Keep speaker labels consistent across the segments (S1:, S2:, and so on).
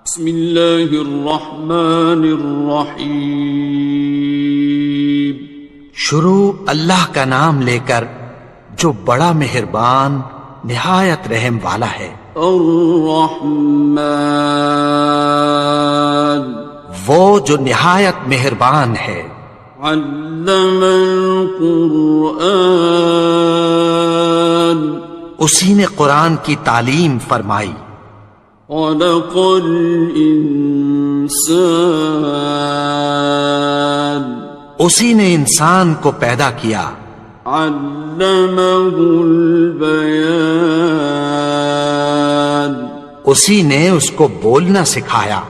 S1: بسم اللہ الرحمن الرحیم۔
S2: شروع اللہ کا نام لے کر جو بڑا مہربان نہایت رحم والا ہے۔
S1: الرحمن،
S2: وہ جو نہایت مہربان ہے۔
S1: علم القرآن،
S2: اسی نے قرآن کی تعلیم فرمائی۔
S1: خلق الانسان،
S2: اسی نے انسان کو پیدا کیا۔
S1: علمہ البیان،
S2: اسی نے اس کو بولنا سکھایا۔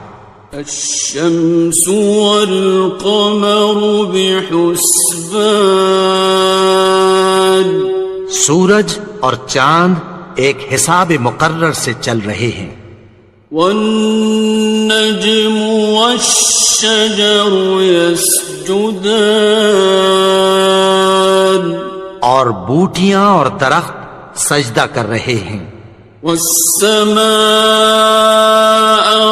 S1: الشمس والقمر بحسبان،
S2: سورج اور چاند ایک حساب مقرر سے چل رہے ہیں۔
S1: والنجم والشجر يسجدان،
S2: اور بوٹیاں اور درخت سجدہ کر رہے ہیں۔
S1: والسماء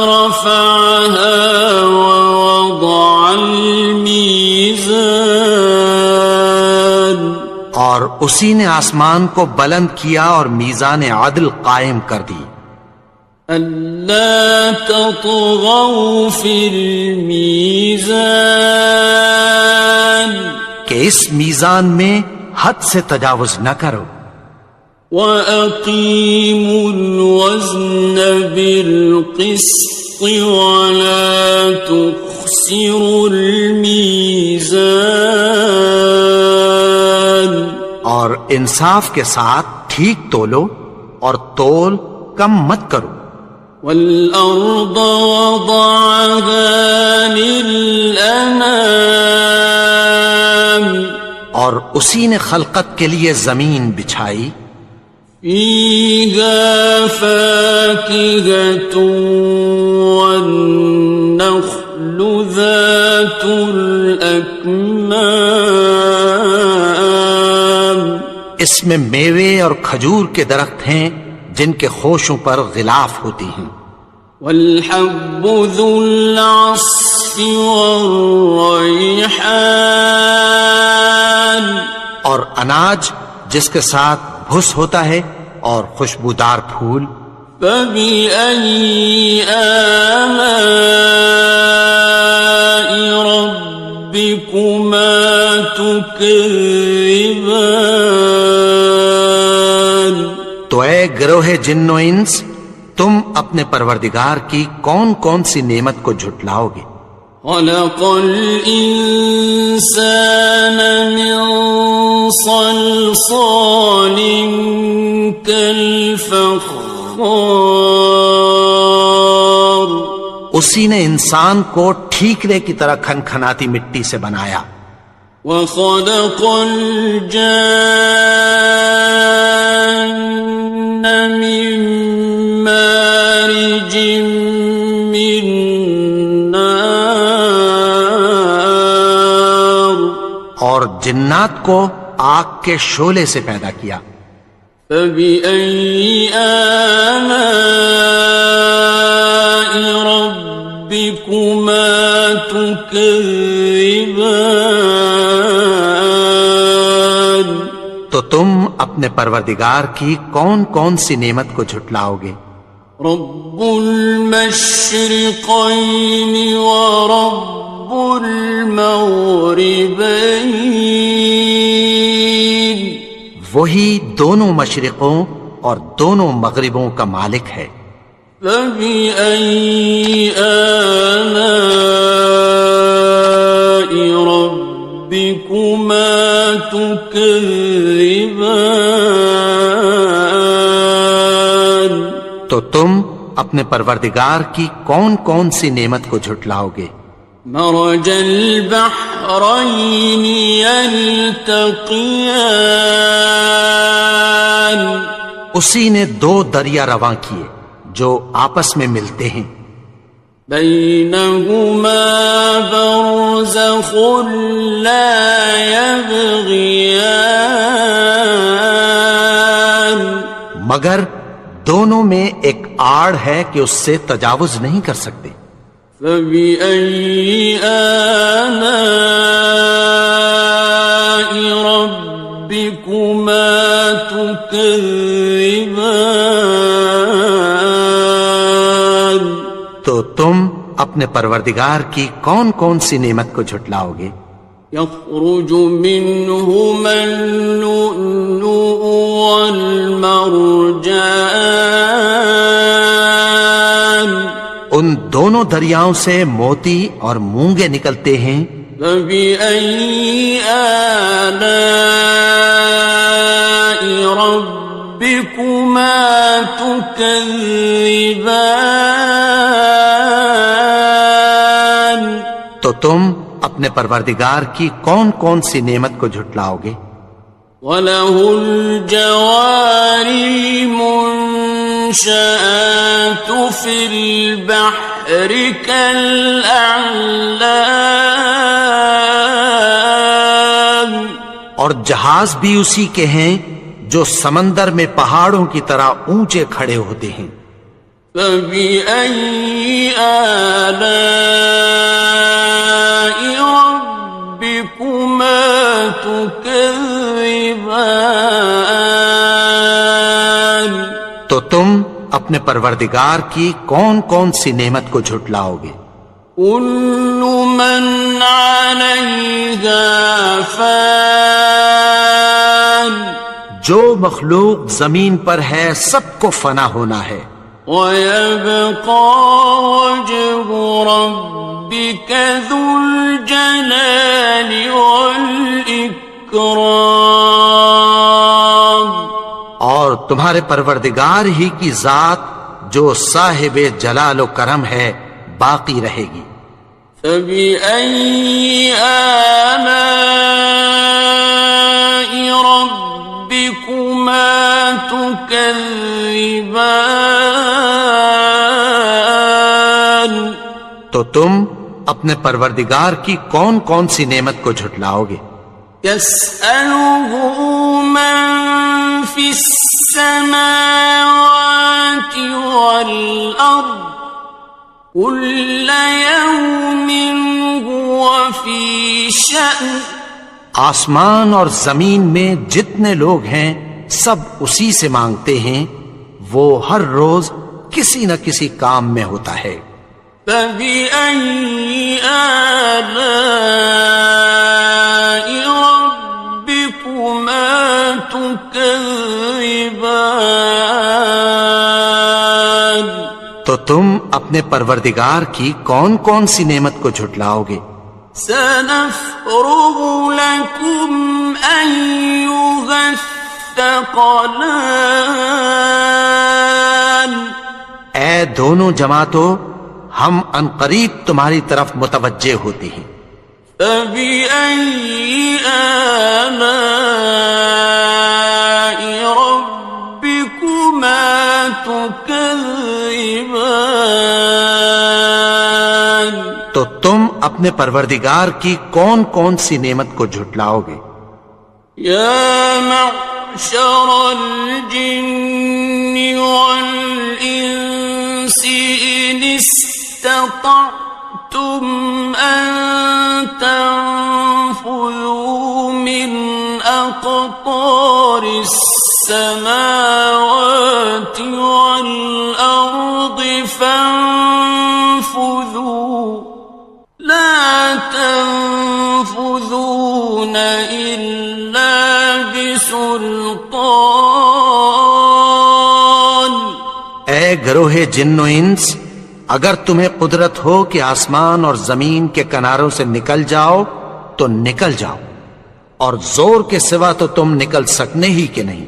S1: رفعها ووضع الميزان،
S2: اور اسی نے آسمان کو بلند کیا اور میزان عدل قائم کر دی۔
S1: ألا تطغوا في الميزان،
S2: کہ اس میزان میں حد سے تجاوز نہ کرو۔
S1: وَأَقِيمُوا الْوَزْنَ بِالْقِسْطِ وَلَا تُخْسِرُوا الْمِيزَانَ،
S2: اور انصاف کے ساتھ ٹھیک تولو اور تول کم مت کرو۔
S1: وَالْأَرْضَ وَضَعَهَا لِلْأَنَامِ،
S2: اور اسی نے خلقت کے لیے زمین بچھائی۔
S1: فِيهَا فَاكِهَةٌ وَالنَّخْلُ ذَاتُ الْأَكْمَامِ،
S2: اس میں میوے اور کھجور کے درخت ہیں جن کے خوشوں پر غلاف ہوتی ہیں۔
S1: وَالْحَبُّ ذُو الْعَصْفِ وَالرَّيْحَانِ،
S2: اور اناج جس کے ساتھ بھس ہوتا ہے اور خوشبودار پھول۔
S1: فَبِأَيِّ آلَاءِ رَبِّكُمَا تُكَذِّبَانِ،
S2: تو اے گروہ جن و انس، تم اپنے پروردگار کی کون کون سی نعمت کو جھٹلاؤ گے؟
S1: خَلَقَ الْإِنسَانَ مِنْ صَلْصَالٍ كَالْفَخَّارِ،
S2: اسی نے انسان کو ٹھیکرے کی طرح کھنکھناتی مٹی سے بنایا۔
S1: وَخَلَقَ الْجَانَّ مِن مَّارِجٍ مِّن نَّارٍ،
S2: اور جنات کو آگ کے شعلے سے پیدا کیا۔
S1: فَبِأَيِّ آلَاءِ رَبِّكُمَا تُكَذِّبَانِ،
S2: تو تم اپنے پروردگار کی کون کون سی نعمت کو جھٹلاؤ گے؟
S1: رب المشرقین ورب المغربین،
S2: وہی دونوں مشرقوں اور دونوں مغربوں کا مالک ہے۔
S1: فَبِأَيِّ آلَاءِ رَبِّكُمَا تُكَذِّبَانِ،
S2: تو تم اپنے پروردگار کی کون کون سی نعمت کو جھٹلاؤ گے؟
S1: مرج البحرین یلتقیان،
S2: اسی نے دو دریا رواں کیے جو آپس میں ملتے ہیں۔
S1: بینہما برزخ لا یبغیان،
S2: مگر دونوں میں ایک آڑ ہے کہ اس سے تجاوز نہیں کر سکتے۔
S1: فبأي آلاء ربكما تكذبان؟
S2: تو تم اپنے پروردگار کی کون کون سی نعمت کو جھٹلاؤ گے؟
S1: يخرج منهما اللؤلؤ والمرجان،
S2: ان دونوں دریاؤں سے موتی اور مونگے نکلتے ہیں۔
S1: فبأي آلاء ربكما تكذبان؟
S2: تو تم اپنے پروردگار کی کون کون سی نعمت کو جھٹلاؤ گے؟
S1: وَلَهُ الْجَوَارِ الْمُنشَآتُ فِي الْبَحْرِ كَالْأَعْلَامِ،
S2: اور جہاز بھی اسی کے ہیں جو سمندر میں پہاڑوں کی طرح اونچے کھڑے ہوتے ہیں۔
S1: فَبِأَيِّ آلَاءِ رَبِّكُمَا تُكَذِّبَانِ؟
S2: تو تم اپنے پروردگار کی کون کون سی نعمت کو جھٹلاؤ گے؟
S1: كُلُّ مَنْ عَلَيْهَا فَانٍ،
S2: جو مخلوق زمین پر ہے سب کو فنا ہونا ہے۔
S1: وَيَبْقَى وَجْهُ رَبِّكَ ذُو الْجَلَالِ وَالْإِكْرَامِ،
S2: اور تمہارے پروردگار ہی کی ذات جو صاحب جلال و کرم ہے باقی رہے گی۔
S1: فَبِأَيِّ آلَاءِ رَبِّكُمَا تُكَذِّبَانِ؟
S2: تو تم اپنے پروردگار کی کون کون سی نعمت کو جھٹلاؤ گے؟
S1: يَسْأَلُهُ مَن فِي السَّمَاوَاتِ وَالْأَرْضِ كُلَّ يَوْمٍ هُوَ فِي شَأْنٍ،
S2: آسمان اور زمین میں جتنے لوگ ہیں سب اسی سے مانگتے ہیں، وہ ہر روز کسی نہ کسی کام میں ہوتا ہے۔
S1: فَبِأَيِّ آلَاءِ رَبِّكُمَا تُكَذِّبَانِ؟
S2: تو تم اپنے پروردگار کی کون کون سی نعمت کو جھٹلاؤ گے؟
S1: سَنَفْرُغُ لَكُمْ أَيُّهَ الثَّقَلَانِ،
S2: اے دونوں جماعتوں، ہم عنقریب تمہاری طرف متوجہ ہوتے ہیں۔
S1: فَبِأَيِّ آلَاءِ رَبِّكُمَا تُكَذِّبَانِ؟
S2: تو تم اپنے پروردگار کی کون کون سی نعمت کو جھٹلاؤ گے؟
S1: يَا مَعْشَرَ الْجِنِّ وَالْإِنسِ إِنِ اسْتَطَعْتُمْ أَن تَنفُذُوا مِنْ أَقْطَارِ السَّمَاوَاتِ وَالْأَرْضِ فَانفُذُوا لَا تَنفُذُونَ إِلَّا بِسُلْطَانٍ۔
S2: اے گروہ جن و انس، اگر تمہیں قدرت ہو کہ آسمان اور زمین کے کناروں سے نکل جاؤ تو نکل جاؤ، اور زور کے سوا تو تم نکل سکنے ہی کہ نہیں۔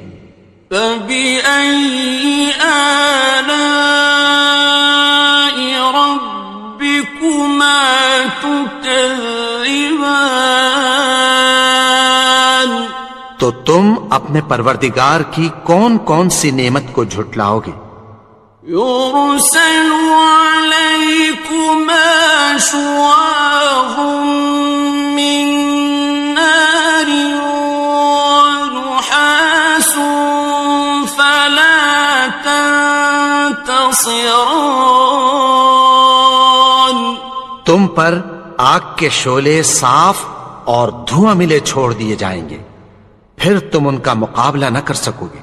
S1: فَبِأَيِّ آلَاءِ رَبِّكُمَا تُكَذِّبَانِ؟
S2: تو تم اپنے پروردگار کی کون کون سی نعمت کو جھٹلاؤ گے؟
S1: يُرْسَلُ عَلَيْكُمَا شُوَاظٌ مِّن نَّارٍ وَنُحَاسٌ فَلَا تَنتَصِرَانِ؟
S2: تم پر آگ کے شعلے صاف اور دھواں ملے چھوڑ دیے جائیں گے، پھر تم ان کا مقابلہ نہ کر سکو گے۔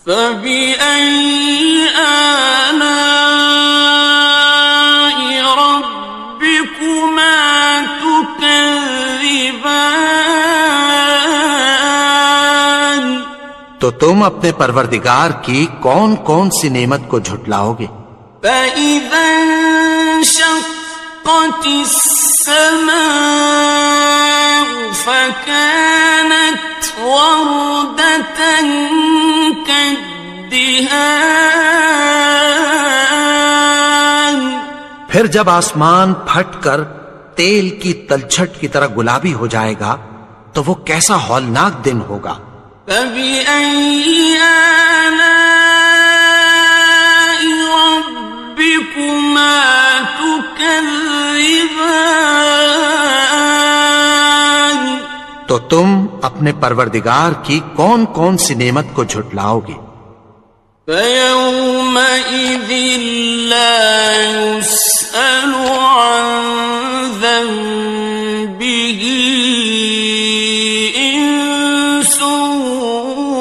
S1: فَبِأَيِّ آلَاءِ رَبِّكُمَا تُكَذِّبَانِ؟
S2: تو تم اپنے پروردگار کی کون کون سی نعمت کو جھٹلاؤ گے؟
S1: فَإِذَا انشَقَّتِ السَّمَاءُ فَكَانَتْ وَرْدَةً كَالدِّهَانِ،
S2: پھر جب آسمان پھٹ کر تیل کی تلچھٹ کی طرح گلابی ہو جائے گا تو وہ کیسا ہولناک دن ہوگا۔
S1: فَبِأَيِّ آلَاءِ رَبِّكُمَا تُكَذِّبَانِ؟
S2: تو تم اپنے پروردگار کی کون کون سی نعمت کو جھٹلاؤ گے؟
S1: فَيَوْمَئِذٍ لَا يُسْأَلُ عَنْ ذَنبِهِ إِنسٌ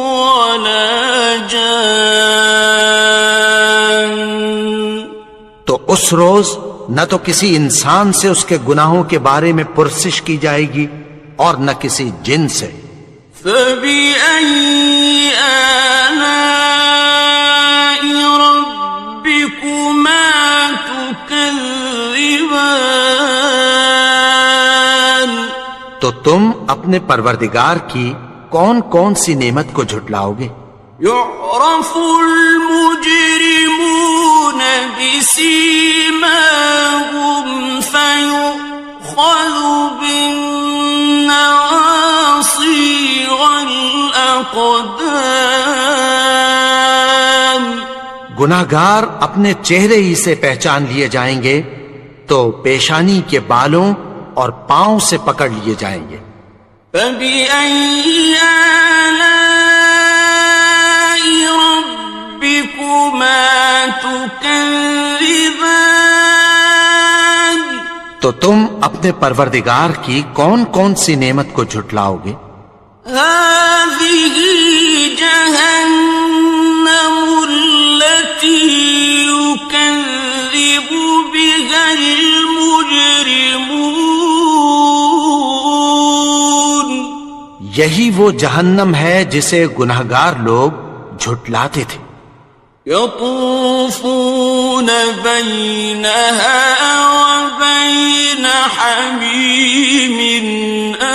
S1: وَلَا جَانٌ۔
S2: تو اس روز نہ تو کسی انسان سے اس کے گناہوں کے بارے میں پرسش کی جائے گی اور نہ کسی جن سے۔
S1: فَبِأَيِّ آلَاءِ رَبِّكُمَا تُكَذِّبَانِ؟
S2: تو تم اپنے پروردگار کی کون کون سی نعمت کو جھٹلاؤ گے؟
S1: يُعْرَفُ الْمُجْرِمُونَ بِسِيمَاهُمْ فَيُؤْخَذُ بِالنَّوَاصِي وَالْأَقْدَامِ۔
S2: گناہگار اپنے چہرے ہی سے پہچان لیے جائیں گے تو پیشانی کے بالوں اور پاؤں سے پکڑ لیے جائیں گے۔
S1: فَبِأَيِّ آلَاءِ رَبِّكُمَا تُكَذِّبَانِ؟
S2: تو تم اپنے پروردگار کی کون کون سی نعمت کو جھٹلاؤ گے؟
S1: هَذِهِ جَهَنَّمُ الَّتِي يُكَذِّبُ بِهَا الْمُجْرِمُونَ۔
S2: یہی وہ جہنم ہے جسے گناہگار لوگ جھٹلاتے تھے۔
S1: يَطُوفُونَ بَيْنَهَا وَبَيْنَ حَمِيمٍ آنٍ۔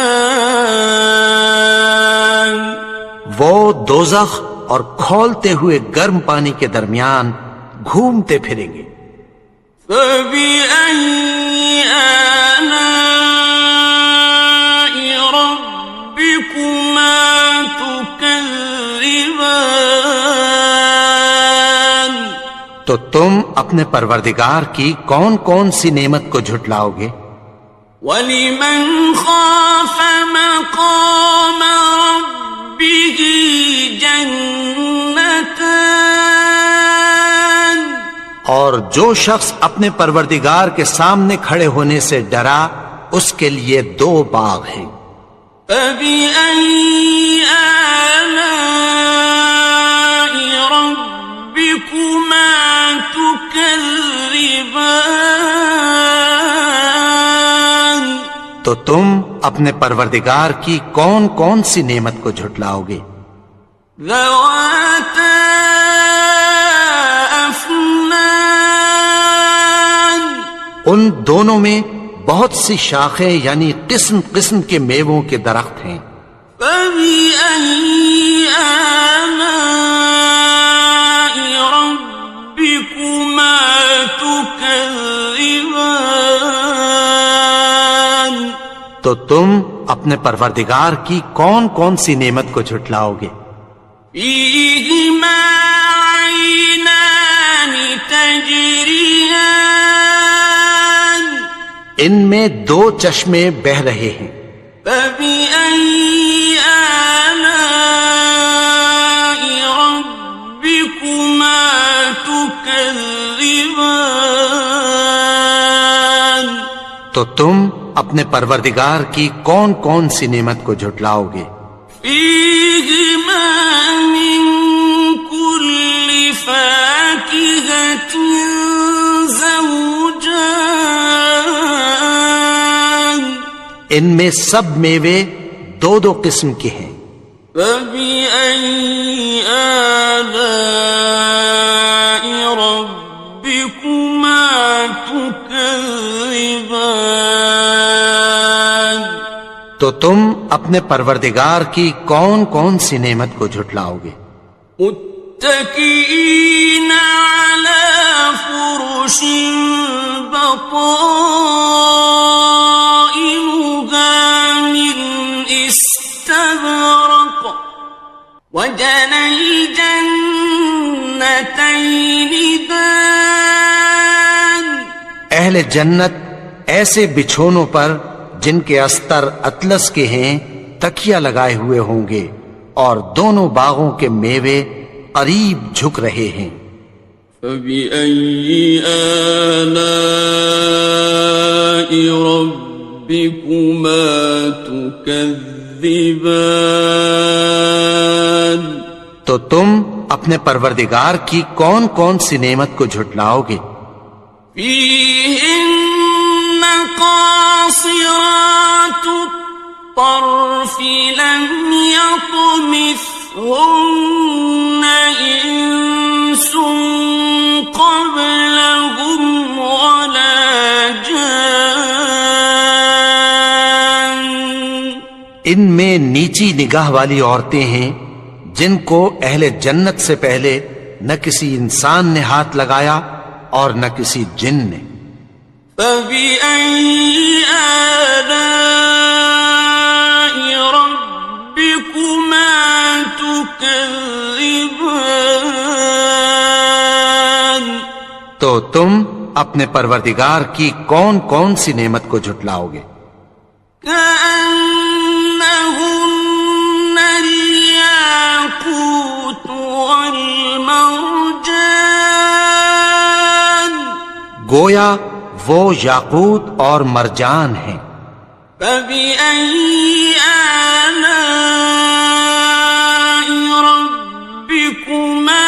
S2: وہ دوزخ اور کھولتے ہوئے گرم پانی کے درمیان گھومتے پھریں گے۔
S1: فَبِأَيِّ آلَاءِ رَبِّكُمَا تُكَذِّبَانِ؟
S2: تو تم اپنے پروردگار کی کون کون سی نعمت کو جھٹلاؤ گے؟
S1: وَلِمَنْ خَافَ مَقَامَ رَبِّهِ جَنَّتَانِ؟
S2: اور جو شخص اپنے پروردگار کے سامنے کھڑے ہونے سے ڈرا اس کے لیے دو باغ ہیں۔
S1: فَبِأَيِّ آلَاءِ رَبِّكُمَا تُكَذِّبَانِ؟
S2: تو تم اپنے پروردگار کی کون کون سی نعمت کو جھٹلاؤ گے؟
S1: ذَوَاتَا أَفْنَانٍ؟
S2: ان دونوں میں بہت سی شاخیں یعنی قسم قسم کے میووں کے درخت ہیں۔
S1: فَبِأَيِّ آلَاءِ رَبِّكُمَا تُكَذِّبَانِ؟
S2: تو تم اپنے پروردگار کی کون کون سی نعمت کو جھٹلاؤ گے؟
S1: فِيهِمَا عَيْنَانِ تَجْرِيَانِ؟
S2: ان میں دو چشمے بہ رہے ہیں۔
S1: فَبِأَيِّ آلَاءِ رَبِّكُمَا تُكَذِّبَانِ؟
S2: تو تم اپنے پروردگار کی کون کون سی نعمت کو جھٹلاؤ گے؟
S1: فیہما من کل فاکہۃ زوجان،
S2: ان میں سب میوے دو دو قسم کے ہیں۔
S1: فبأي آلاء ربكما تكذبان،
S2: تو تم اپنے پروردگار کی کون کون سی نعمت کو جھٹلاؤ گے؟
S1: متكئين على فرش بطائنها من استبرق، وجنى الجنتين دان،
S2: اہل جنت ایسے بچھونوں پر جن کے استر اطلس کے ہیں تکیہ لگائے ہوئے ہوں گے، اور دونوں باغوں کے میوے قریب جھک رہے ہیں۔
S1: فبأي آلاء ربكما تكذبان،
S2: تو تم اپنے پروردگار کی کون کون سی نعمت کو جھٹلاؤ گے؟
S1: فيهن قاصرات الطرف لم يطمثهن إنس قبلهم ولا جان،
S2: ان میں نیچی نگاہ والی عورتیں ہیں جن کو اہل جنت سے پہلے نہ کسی انسان نے ہاتھ لگایا اور نہ کسی جن نے۔
S1: فبأي آلاء ربكما تكذبان،
S2: تو تم اپنے پروردگار کی کون کون سی نعمت کو جھٹلاؤ گے؟
S1: كأنهن الياقوت والمرجان،
S2: گویا وہ یاقوت اور مرجان ہیں۔
S1: فبأي آلاء ربكما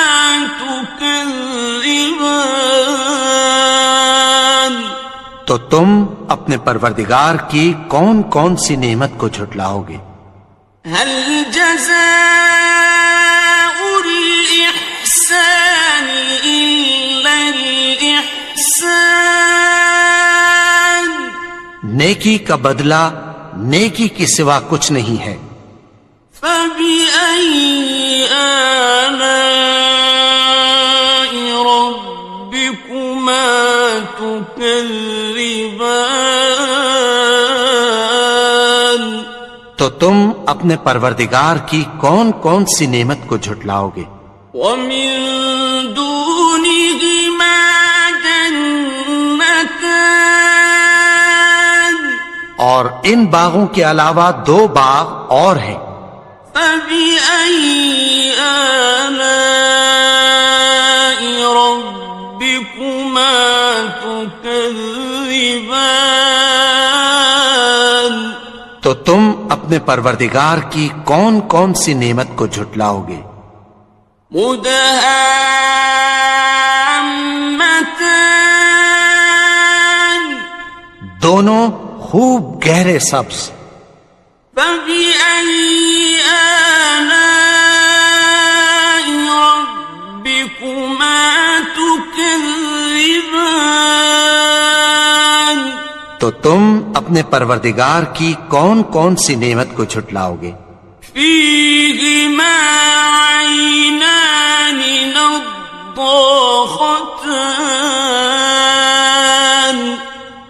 S1: تكذبان،
S2: تو تم اپنے پروردگار کی کون کون سی نعمت کو جھٹلاؤ گے؟
S1: هل جزاء الإحسان إلا الإحسان،
S2: نیکی کا بدلہ نیکی کے سوا کچھ نہیں ہے۔
S1: فبأي آلاء ربكما تكذبان،
S2: تو تم اپنے پروردگار کی کون کون سی نعمت کو جھٹلاؤ گے؟
S1: ومن دونهما جنتان،
S2: اور ان باغوں کے علاوہ دو باغ اور ہیں۔
S1: فبأي آلاء ربكما تكذبان،
S2: تو تم اپنے پروردگار کی کون کون سی نعمت کو جھٹلاؤ گے؟
S1: مدهامتان،
S2: دونوں خوب گہرے سبز۔
S1: فبأي آلاء ربكما تكذبان،
S2: تو تم اپنے پروردگار کی کون کون سی نعمت کو جھٹلاؤ گے؟
S1: فيهما عينان نضاختان،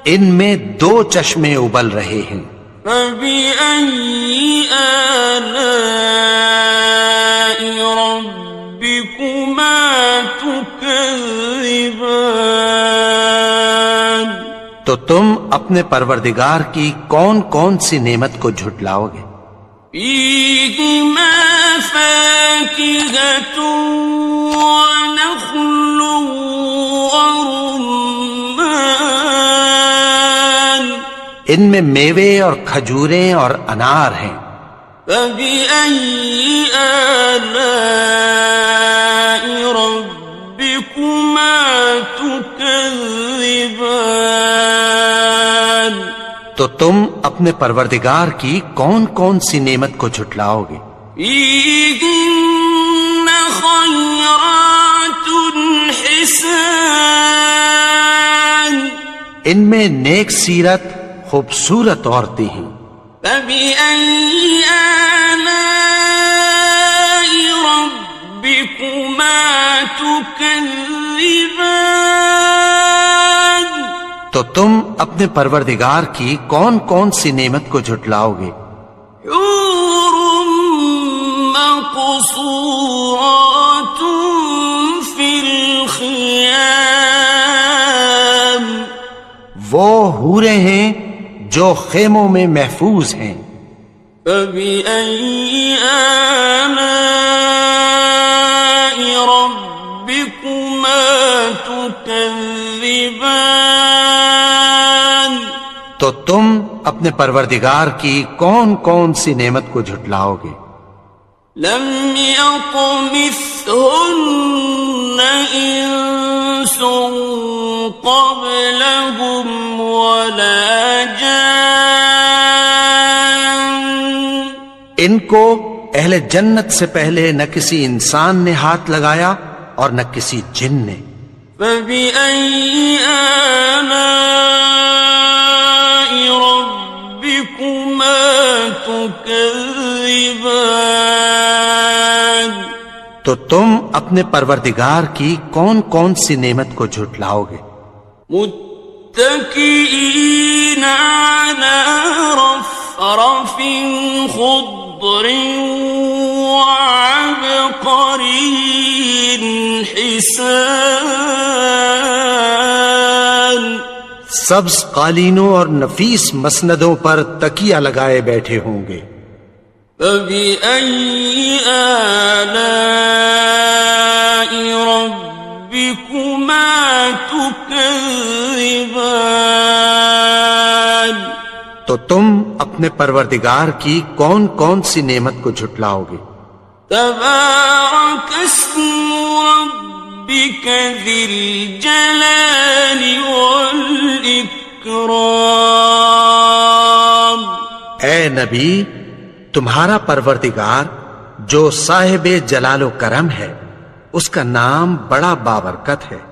S2: ان میں دو چشمے ابل رہے ہیں۔
S1: فبأي آلاء ربكما تكذبان،
S2: تو تم اپنے پروردگار کی کون کون سی نعمت کو جھٹلاؤ گے؟
S1: فيهما فاكهة ونخل ورمان،
S2: ان میں میوے اور کھجوریں اور انار ہیں۔
S1: فبأي آلاء ربكما تكذبان؟
S2: تو تم اپنے پروردگار کی کون کون سی نعمت کو جھٹلاؤ گے؟
S1: فيهن خيرات حسان،
S2: ان میں نیک سیرت خوبصورت عورتیں ہیں۔
S1: فبأي آلاء ربكما تكذبان؟
S2: تو تم اپنے پروردگار کی کون کون سی نعمت کو جھٹلاؤ گے؟
S1: حور مقصورات في الخيام،
S2: وہ حوریں ہیں جو خیموں میں محفوظ ہیں۔
S1: فبأي آلاء ربكما تكذبان؟
S2: تو تم اپنے پروردگار کی کون کون سی نعمت کو جھٹلاؤ گے؟
S1: لم يطمثهن إنس قبلهم ولا جان،
S2: ان کو اہل جنت سے پہلے نہ کسی انسان نے ہاتھ لگایا اور نہ کسی جن نے۔
S1: فبأي آلاء ربكما تكذبان؟
S2: تو تم اپنے پروردگار کی کون کون سی نعمت کو جھٹلاؤ گے؟
S1: متكئين على رفرف خضر وعبقري حسان،
S2: سبز قالینوں اور نفیس مسندوں پر تکیہ لگائے بیٹھے ہوں گے۔
S1: فبأي آلاء ربكما تكذبان؟
S2: تو تم اپنے پروردگار کی کون کون سی نعمت کو جھٹلاؤ گے؟
S1: تبارك اسم ربك ذي الجلال والإكرام۔
S2: اے نبی، تمہارا پروردگار جو صاحب جلال و کرم ہے، اس کا نام بڑا بابرکت ہے۔